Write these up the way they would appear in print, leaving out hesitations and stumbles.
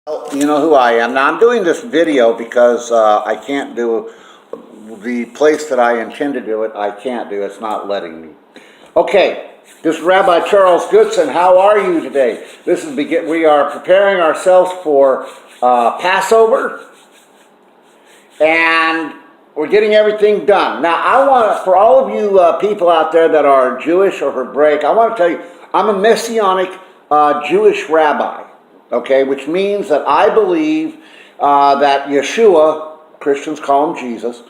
Well, you know who I am. Now, I'm doing this video because I can't do the place that I intend to do it. I can't do. It's not letting me. Okay, this is Rabbi Charles Goodson. How are you today? We are preparing ourselves for Passover, and we're getting everything done. Now, for all of you people out there that are Jewish or Hebraic, I want to tell you, I'm a Messianic Jewish rabbi. Okay, which means that I believe that Yeshua, Christians call him Jesus,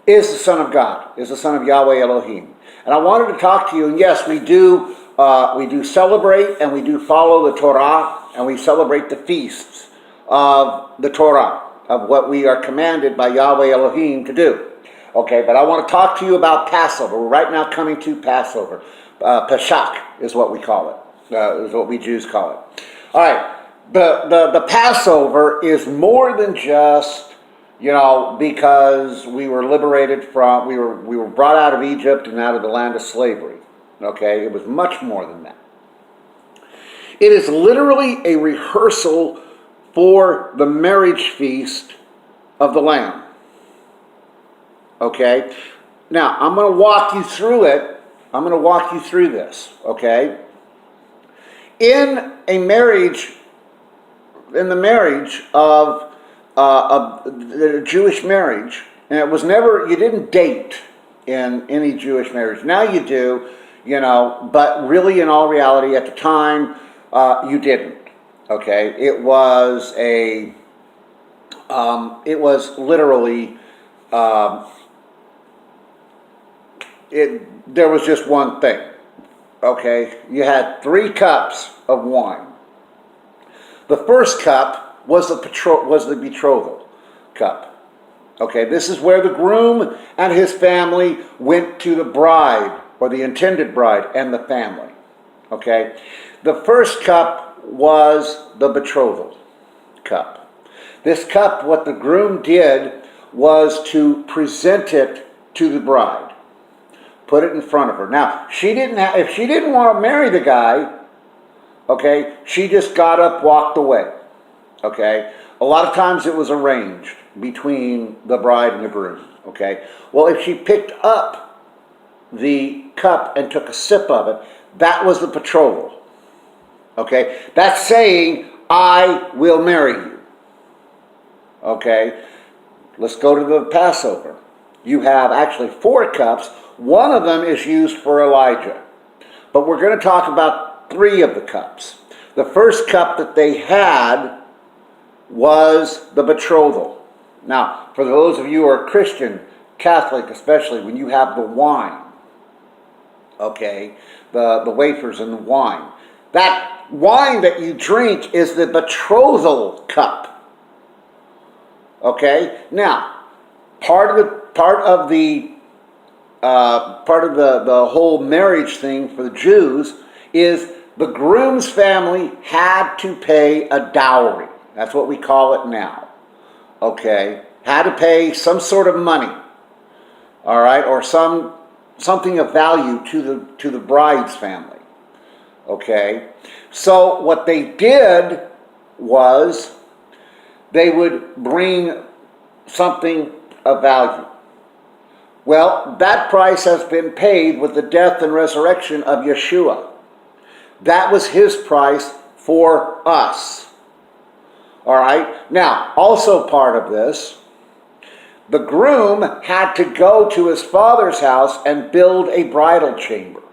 is the Son of God, is the Son of Yahweh Elohim. And I wanted to talk to you, and yes, we do celebrate and we do follow the Torah, and we celebrate the feasts of the Torah, of what we are commanded by Yahweh Elohim to do. Okay, but I want to talk to you about Passover. We're right now coming to Passover. Pesach is what we call it, is what we Jews call it. All right. The Passover is more than just, because we were liberated from, we were brought out of Egypt and out of the land of slavery. Okay, it was much more than that. It is literally a rehearsal for the marriage feast of the Lamb. Okay, now I'm going to walk you through it. I'm going to walk you through this. Okay, in the marriage of the Jewish marriage, and you didn't date in any Jewish marriage. Now you do, but really in all reality at the time, you didn't. Okay, it was literally, there was just one thing. Okay, you had 3 cups of wine. The first cup was the betrothal cup. Okay, this is where the groom and his family went to the bride, or the intended bride, and the family. Okay, the first cup was the betrothal cup. This cup, what the groom did was to present it to the bride, put it in front of her. Now, if she didn't want to marry the guy, okay, she just got up, walked away. Okay, a lot of times it was arranged between the bride and the groom. Okay, well, if she picked up the cup and took a sip of it, that was the betrothal. Okay, that's saying, I will marry you. Okay, let's go to the Passover. You have actually 4 cups. One of them is used for Elijah, but we're going to talk about 3 of the cups. The first cup that they had was the betrothal. Now, for those of you who are Christian, Catholic especially, when you have the wine, okay, the wafers and the wine, that wine that you drink is the betrothal cup. Okay, now part of the whole marriage thing for the Jews is the groom's family had to pay a dowry. That's what we call it now. Okay, had to pay some sort of money. All right, or something of value to the bride's family. Okay, so what they did was they would bring something of value. Well, that price has been paid with the death and resurrection of Yeshua. That was his price for us. All right? Now, also part of this, the groom had to go to his father's house and build a bridal chamber.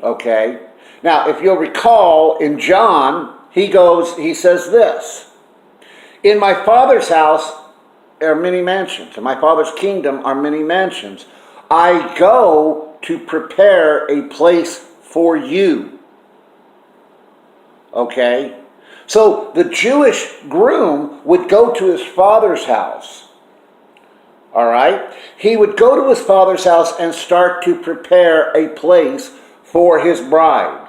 Okay? Now, if you'll recall, in John, he says this, in my father's house are many mansions. In my father's kingdom are many mansions. I go to prepare a place for you. Okay? So the Jewish groom would go to his father's house. All right? He would go to his father's house and start to prepare a place for his bride.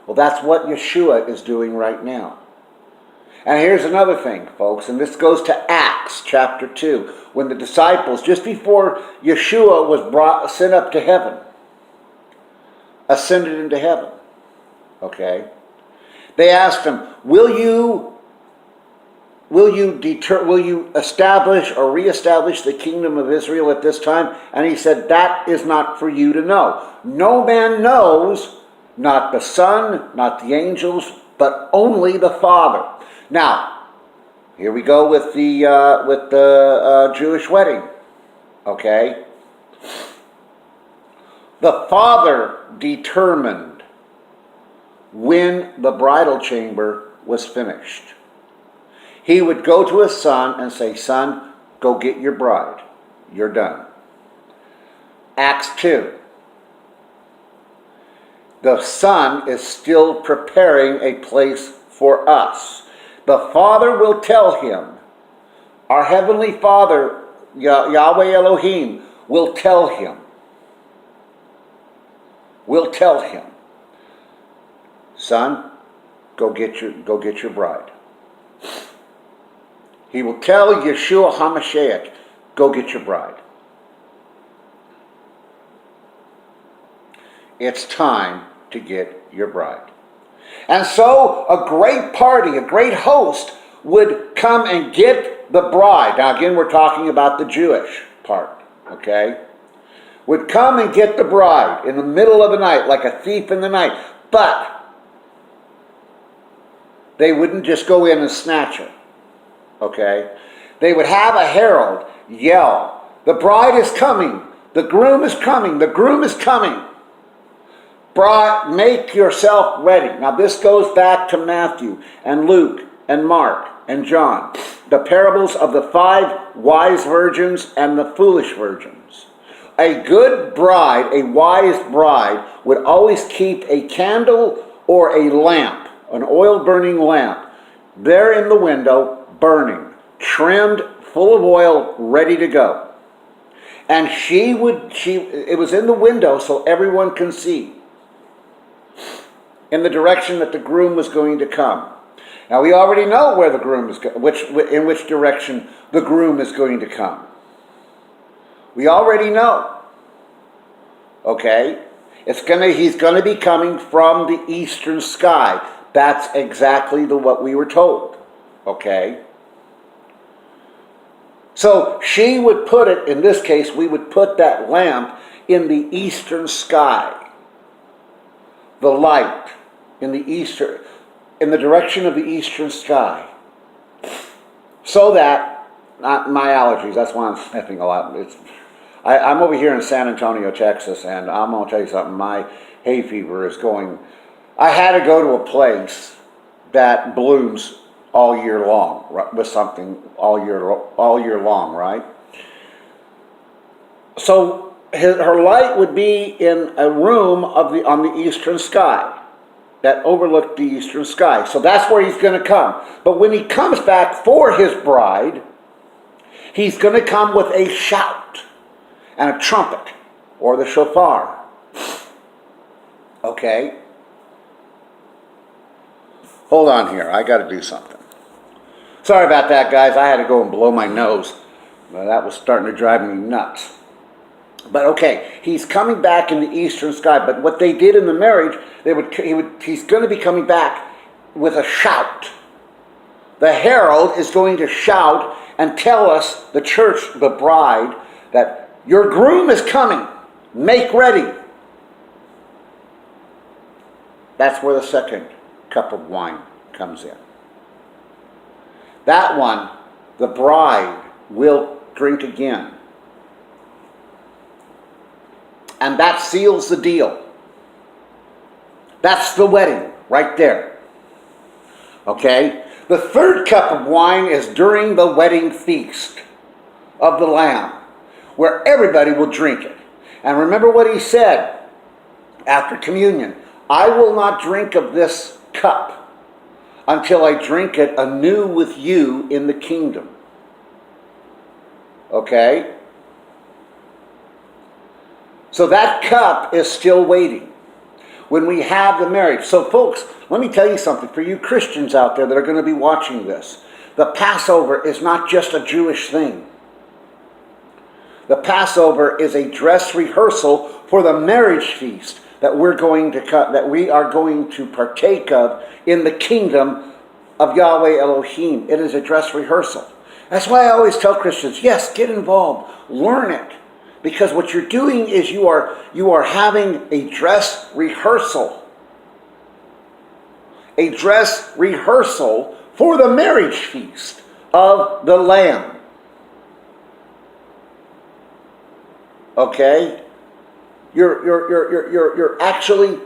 Well, that's what Yeshua is doing right now. And here's another thing, folks, and this goes to Acts chapter 2, when the disciples, just before Yeshua was sent up to heaven, ascended into heaven. Okay? They asked him, will you establish or reestablish the kingdom of Israel at this time? And he said, that is not for you to know. No man knows, not the Son, not the angels, but only the Father. Now, here we go with the Jewish wedding. Okay? The Father determined when the bridal chamber was finished. He would go to his son and say, son, go get your bride. You're done. Acts 2. The Son is still preparing a place for us. The Father will tell him, our Heavenly Father, Yahweh Elohim, will tell him, son, go get your bride. He will tell Yeshua HaMashiach, go get your bride. It's time to get your bride. And so a great party, a great host would come and get the bride. Now again, we're talking about the Jewish part, okay? Would come and get the bride in the middle of the night, like a thief in the night. But they wouldn't just go in and snatch her, okay? They would have a herald yell, the bride is coming, the groom is coming, the groom is coming. Bride, make yourself ready. Now this goes back to Matthew and Luke and Mark and John. The parables of the 5 wise virgins and the foolish virgins. A good bride, a wise bride, would always keep a candle or a lamp, an oil-burning lamp, there in the window, burning, trimmed, full of oil, ready to go. And it was in the window so everyone can see in the direction that the groom was going to come. Now we already know where the groom is in which direction the groom is going to come. We already know. Okay? He's going to be coming from the eastern sky. That's exactly what we were told. Okay? So she would put it, in this case, we would put that lamp in the eastern sky. The light in the direction of the eastern sky. So that, not my allergies, that's why I'm sniffing a lot. I'm over here in San Antonio, Texas, and I'm going to tell you something, my hay fever is going. I had to go to a place that blooms all year long, right, with something all year long, right? So her light would be in a room on the eastern sky that overlooked the eastern sky. So that's where he's going to come. But when he comes back for his bride, he's going to come with a shout and a trumpet or the shofar. Okay? Hold on here. I got to do something. Sorry about that, guys. I had to go and blow my nose. That was starting to drive me nuts. But okay, he's coming back in the eastern sky. But what they did in the marriage, he's going to be coming back with a shout. The herald is going to shout and tell us, the church, the bride, that your groom is coming. Make ready. That's where the second cup of wine comes in. That one, the bride will drink again. And that seals the deal. That's the wedding right there. Okay? The third cup of wine is during the wedding feast of the Lamb, where everybody will drink it. And remember what he said after communion. I will not drink of this cup until I drink it anew with you in the kingdom. Okay? So that cup is still waiting when we have the marriage. So folks, let me tell you something. For you Christians out there that are going to be watching this, the Passover is not just a Jewish thing. The Passover is a dress rehearsal for the marriage feast that we are going to partake of in the kingdom of Yahweh Elohim. It is a dress rehearsal. That's why I always tell Christians, yes, get involved, learn it. Because what you're doing is you are having a dress rehearsal. A dress rehearsal for the marriage feast of the Lamb. Okay? You're actually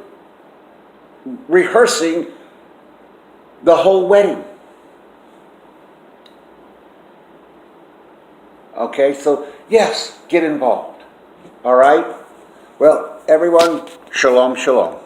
rehearsing the whole wedding. Okay, so yes, get involved. All right? Well, everyone, shalom, shalom.